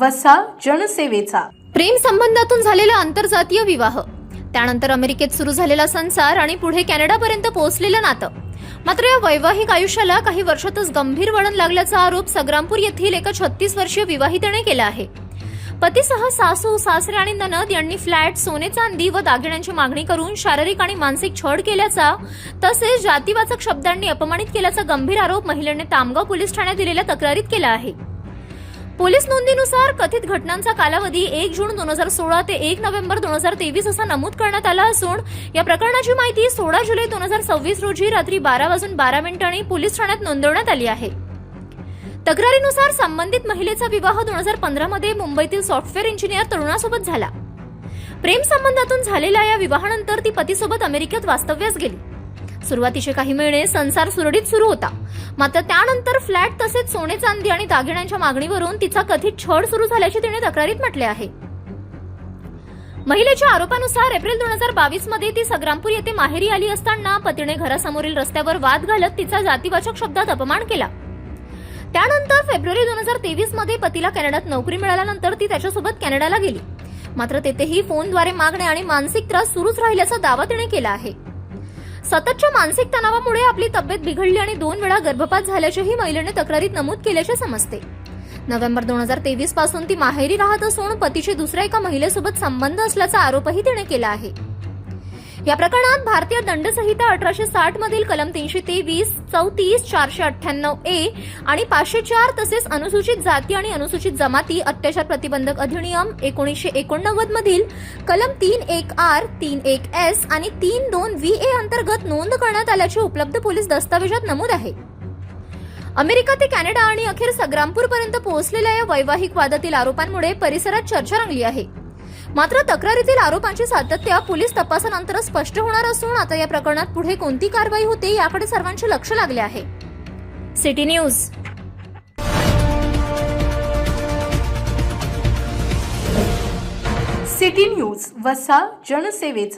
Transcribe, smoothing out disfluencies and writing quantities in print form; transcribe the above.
वसा जनसेवेचा. प्रेम संबंधातून झालेला आंतरजातीय विवाह, त्यानंतर अमेरिकेत सुरू झालेला संसार आणि पुढे कॅनडापर्यंत पोहोचलेलं नातं. मात्र या वैवाहिक आयुष्याला काही वर्षातच गंभीर वळण लागल्याचा आरोप संग्रामपूर येथील एका 36 वर्षीय विवाहितेने केला आहे. पतीसह सासू, सासरे आणि ननद यांनी फ्लॅट, सोने चांदी व दागिन्यांची मागणी करून शारीरिक आणि मानसिक छळ केल्याचा तसेच जातीवाचक शब्दांनी अपमानित केल्याचा गंभीर आरोप महिलेने तामगाव पोलीस ठाण्यात दिलेल्या तक्रारीत केला आहे. पोलीस नोंदीनुसार कथित घटनांचा कालावधी 1 जून 2016 ते 1 नोव्हेंबर 2023 असा नमूद करण्यात आला असून या प्रकरणाची माहिती 16 जुलै 2026 रोजी रात्री 12:12 पोलीस ठाण्यात नोंदवण्यात आली आहे. तक्रारीनुसार संबंधित महिलेचा विवाह 2015 मध्ये मुंबईतील सॉफ्टवेअर इंजिनियर तरुणासोबत झाला. प्रेम संबंधातून झालेल्या या विवाहानंतर ती पतीसोबत अमेरिकेत वास्तव्यास गेली. सुरुवातीचे काही महिने संसार सुरळीत सुरू होता. मात्र त्यानंतर फ्लॅट तसेच सोने चांदी आणि दागिन्यांच्या मागणीवरून तिचा कथित छळ सुरू झाल्याचे तिने तक्रारीत म्हटले आहे. महिलेच्या आरोपानुसार एप्रिल 2022 मध्ये ती संग्रामपूर येथे माहेरी आली असताना पतीने घरासमोरील रस्त्यावर वाद घालत तिचा जातीवाचक शब्दात अपमान केला. त्यानंतर फेब्रुवारी 2023 मध्ये पतीला कॅनडात नोकरी मिळाल्यानंतर ती त्याच्यासोबत कॅनडाला गेली. मात्र तेथेही फोनद्वारे मागणे आणि मानसिक त्रास सुरूच राहिल्याचा दावा तिने केला आहे. सततच्या मानसिक तणावामुळे आपली तब्येत बिघडली आणि 2 वेळा गर्भपात झाल्याचेही महिलेने तक्रारीत नमूद केल्याचे समजते. नोव्हेंबर 2023 पासून ती माहेरी राहत असून पतीचे दुसऱ्या एका महिलेसोबत संबंध असल्याचा आरोपही तिने केला आहे. या प्रकरणात भारतीय दंड संहिता 1860 मधील कलम 323, 34, 498 ए आणि 504 तसेच अनुसूचित जाती आणि अनुसूचित जमाती अत्याचार प्रतिबंधक अधिनियम 1989 मधील कलम 31 आर, 31 एस आणि 32 व्ही ए अंतर्गत नोंद करण्यात आल्याचे उपलब्ध पोलीस दस्तावेजात नमूद आहे. अमेरिका ते कॅनडा आणि अखेर संग्रामपूरपर्यंत पोहोचलेल्या या वैवाहिक वादातील आरोपांमुळे परिसरात चर्चा रंगली आहे. मात्र तक्रारीतील आरोपांची सातत्य पोलीस तपासानंतर स्पष्ट होणार असून आता या प्रकरणात पुढे कोणती कारवाई होते याकडे सर्वांचे लक्ष लागले आहे. City news. सिटी न्यूज वसा जनसेवेचा.